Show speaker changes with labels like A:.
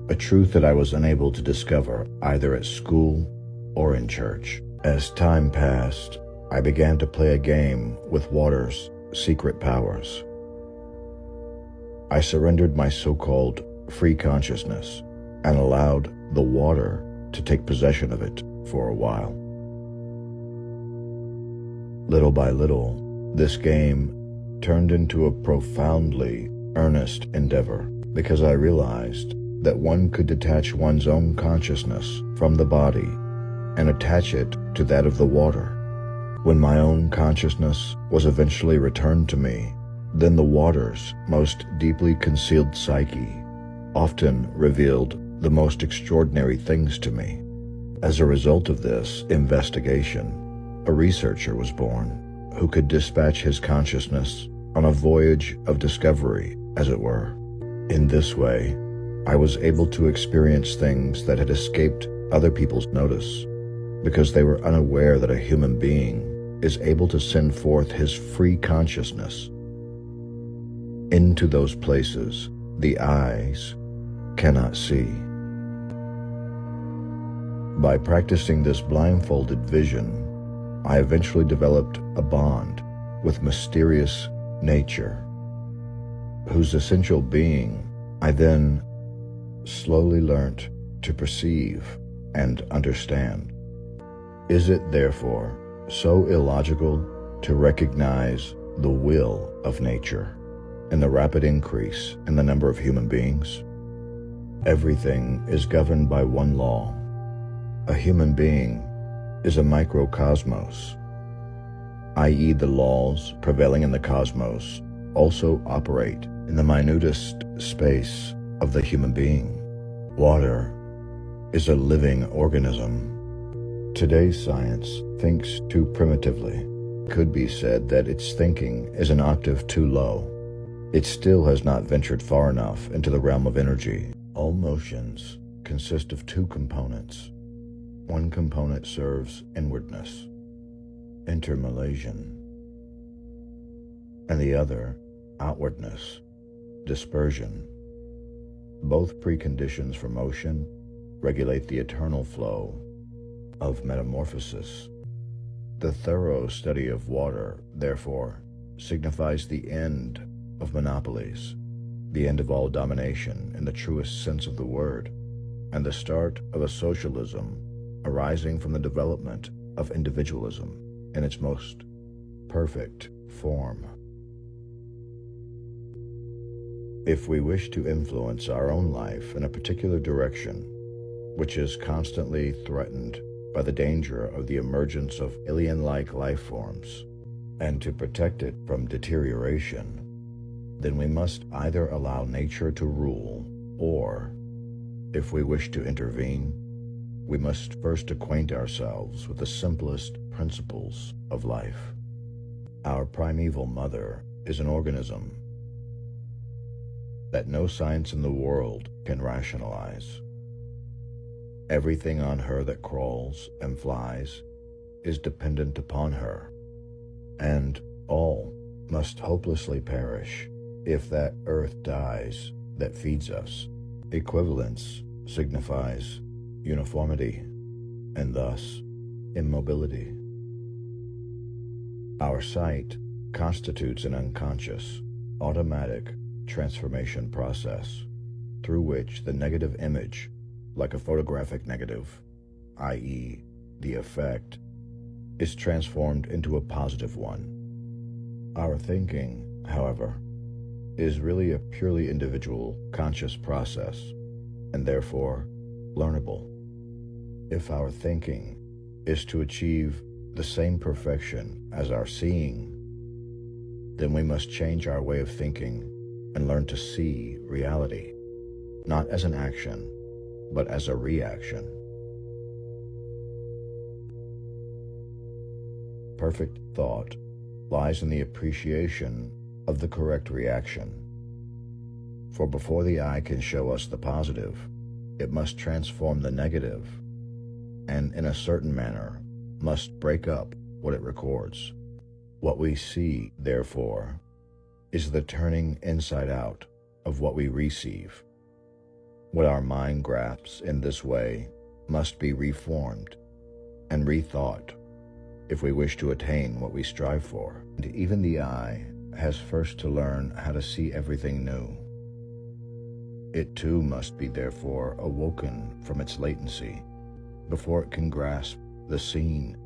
A: a truth that I was unable to discover either at school or in church. As time passed, I began to play a game with water's secret powers. I surrendered my so-called free consciousness and allowed the water to take possession of it for a while. Little by little, this game turned into a profoundly earnest endeavor because I realized that one could detach one's own consciousness from the body and attach it to that of the water. When my own consciousness was eventually returned to me, then the water's most deeply concealed psyche often revealed the most extraordinary things to me. As a result of this investigation, a researcher was born who could dispatch his consciousness on a voyage of discovery, as it were. In this way, I was able to experience things that had escaped other people's notice because they were unaware that a human being is able to send forth his free consciousness into those places the eyes cannot see. By practicing this blindfolded vision, I eventually developed a bond with mysterious nature, whose essential being I then slowly learnt to perceive and understand. Is it therefore so illogical to recognize the will of nature and the rapid increase in the number of human beings? Everything is governed by one law. A human being is a microcosmos, i.e. the laws prevailing in the cosmos also operate in the minutest space of the human being. Water is a living organism. Today's science thinks too primitively. It could be said that its thinking is an octave too low. It still has not ventured far enough into the realm of energy. All motions consist of two components. One component serves inwardness, intermolation, and the other outwardness, dispersion. Both preconditions for motion regulate the eternal flow of metamorphosis. The thorough study of water, therefore, signifies the end of monopolies, the end of all domination in the truest sense of the word, and the start of a socialism arising from the development of individualism in its most perfect form. If we wish to influence our own life in a particular direction, which is constantly threatened by the danger of the emergence of alien-like life forms, and to protect it from deterioration, then we must either allow nature to rule, or, if we wish to intervene, we must first acquaint ourselves with the simplest principles of life. Our primeval mother is an organism that no science in the world can rationalize. Everything on her that crawls and flies is dependent upon her, and all must hopelessly perish if that earth dies that feeds us. Equivalence signifies uniformity, and thus immobility. Our sight constitutes an unconscious, automatic transformation process through which the negative image, like a photographic negative, i.e., the effect, is transformed into a positive one. Our thinking, however, is really a purely individual, conscious process, and therefore learnable. If our thinking is to achieve the same perfection as our seeing, then we must change our way of thinking and learn to see reality, not as an action, but as a reaction. Perfect thought lies in the appreciation of the correct reaction. For before the eye can show us the positive, it must transform the negative, and in a certain manner must break up what it records. What we see, therefore, is the turning inside out of what we receive. What our mind grasps in this way must be reformed and rethought if we wish to attain what we strive for. And even the eye has first to learn how to see everything new. It too must be therefore awoken from its latency before it can grasp the seen